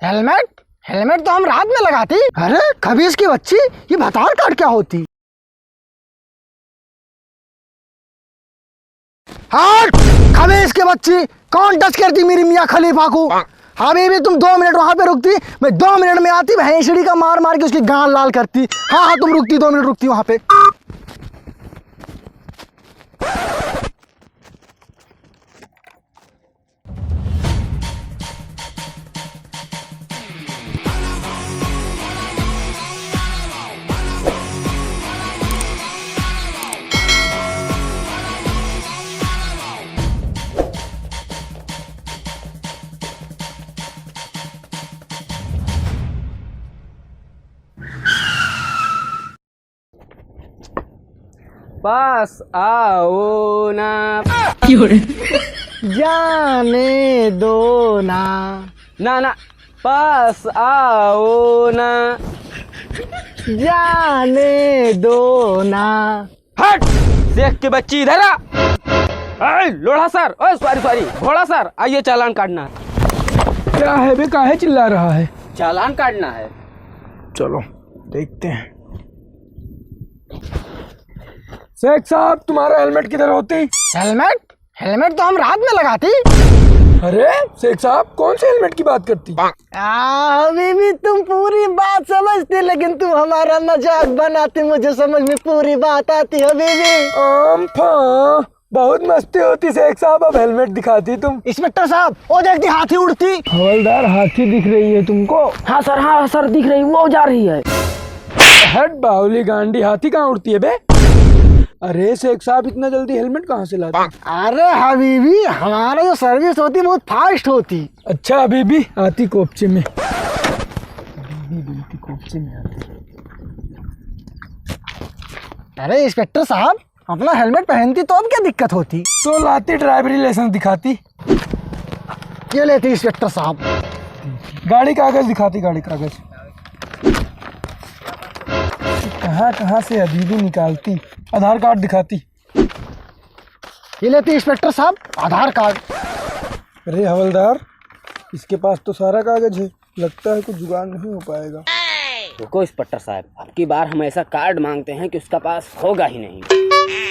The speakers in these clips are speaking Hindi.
हेलमेट हेलमेट तो हम रात में लगाती। अरे खबीज की बच्ची, ये भतार कार्ड क्या होती? हट खबीज की बच्ची, कौन टच करती मेरी मियाँ खलीफा को? अभी भी तुम 2 मिनट वहां पे रुकती, मैं 2 मिनट में आती, भैंसड़ी का मार मार के उसकी गांड लाल करती। हाँ हाँ तुम रुकती, 2 मिनट रुकती वहां पे। पास आओ ना, जाने दो ना। ना ना, पास आओ ना, जाने दो ना। हट शेख की बच्ची इधर आ। लोढ़ा सर, ओए सॉरी घोड़ा सर, आइए चालान काटना है। क्या है बे, काहे चिल्ला रहा है? चालान काटना है। चलो देखते हैं। शेख साहब, तुम्हारा हेलमेट किधर होती? हेलमेट हेलमेट तो हम रात में लगाती। अरे शेख साहब, कौन से हेलमेट की बात करती? अभी भी तुम पूरी बात समझती, लेकिन तुम हमारा मजाक बनाती। मुझे समझ में पूरी बात आती। अभी भी बहुत मस्ती होती शेख साहब, अब हेलमेट दिखाती तुम। इंस्पेक्टर साहब, वो देखती हाथी उड़ती। हवलदार, हाथी दिख रही है तुमको? हाँ सर दिख रही, वो जा रही है। हट बाहुली गांडी, हाथी कहाँ उड़ती है बे? अरे शेख साहब, इतना जल्दी हेलमेट कहाँ से लाते? अरे हबीबी, हमारा जो सर्विस होती बहुत फास्ट होती। अच्छा हबीबी, आती कोपचे में। हबीबी कोपचे में आती। अरे इंस्पेक्टर साहब, अपना हेलमेट पहनती तो अब क्या दिक्कत होती? तो लाती ड्राइवरी लाइसेंस दिखाती। ये लेती इंस्पेक्टर साहब। गाड़ी कागज दिखाती, गाड़ी कागज। कहाँ से हबीबी निकालती। आधार कार्ड दिखाती। ये लेती इंस्पेक्टर साहब, आधार कार्ड। अरे हवलदार, इसके पास तो सारा कागज है, लगता है कुछ जुगाड़ नहीं हो पाएगा। रुको इंस्पेक्टर साहब, अब की बार हम ऐसा कार्ड मांगते हैं कि उसका पास होगा ही नहीं।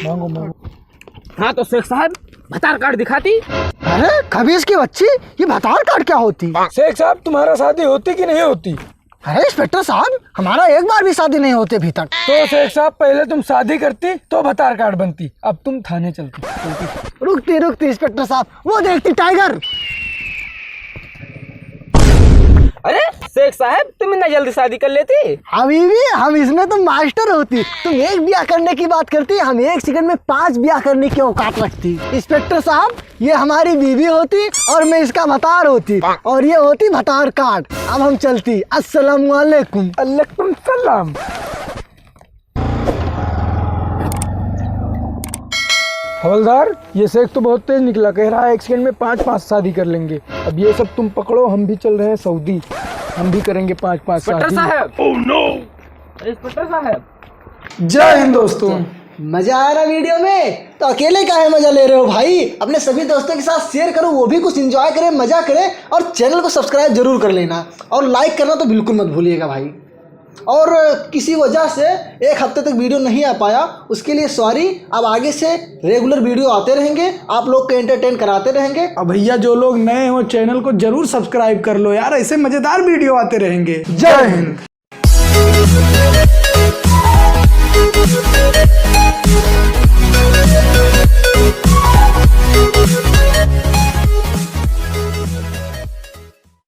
मांगो। हाँ तो शेख साहब, भतार कार्ड दिखाती। अरे खबीज की बच्ची, ये भतार कार्ड क्या होती? शेख साहब, तुम्हारा शादी होती कि नहीं होती? अरे इंस्पेक्टर साहब, हमारा एक बार भी शादी नहीं होती अभी तक। तो शेख साहब, पहले तुम शादी करती तो भतार कार्ड बनती, अब तुम थाने चलती। रुकती इंस्पेक्टर साहब, वो देखती टाइगर। अरे शेख साहब, तुम इतना जल्दी शादी कर लेती? हबीबी, हम इसमें तो मास्टर होती। तुम एक ब्याह करने की बात करती, हम 1 सेकंड में 5 ब्याह करने की औकात रखती। इंस्पेक्टर साहब, ये हमारी बीवी होती और मैं इसका भतार होती, और ये होती भतार कार्ड। अब हम चलती। अस्सलाम वालेकुम। अलैकुम सलाम। हवलदार, ये शेख तो बहुत तेज निकला, कह रहा है 1 सेकंड में 5 शादी कर लेंगे। अब ये सब तुम पकड़ो, हम भी चल रहे हैं सऊदी, हम भी करेंगे 5 शादी। ओह नो, इंस्पेक्टर साहब। जय हिंद दोस्तों। मजा आ रहा वीडियो में? तो अकेले काहे मजा ले रहे हो भाई? अपने सभी दोस्तों के साथ शेयर करो, वो भी कुछ एंजॉय करें, मजा करें। और चैनल को सब्सक्राइब जरूर कर लेना, और लाइक करना तो बिल्कुल मत भूलिएगा भाई। और किसी वजह से 1 हफ्ते तक वीडियो नहीं आ पाया, उसके लिए सॉरी। अब आगे से रेगुलर वीडियो आते रहेंगे, आप लोग को एंटरटेन कराते रहेंगे। अब भैया, जो लोग नए हो चैनल को जरूर सब्सक्राइब कर लो यार, ऐसे मजेदार वीडियो आते रहेंगे। जय हिंद।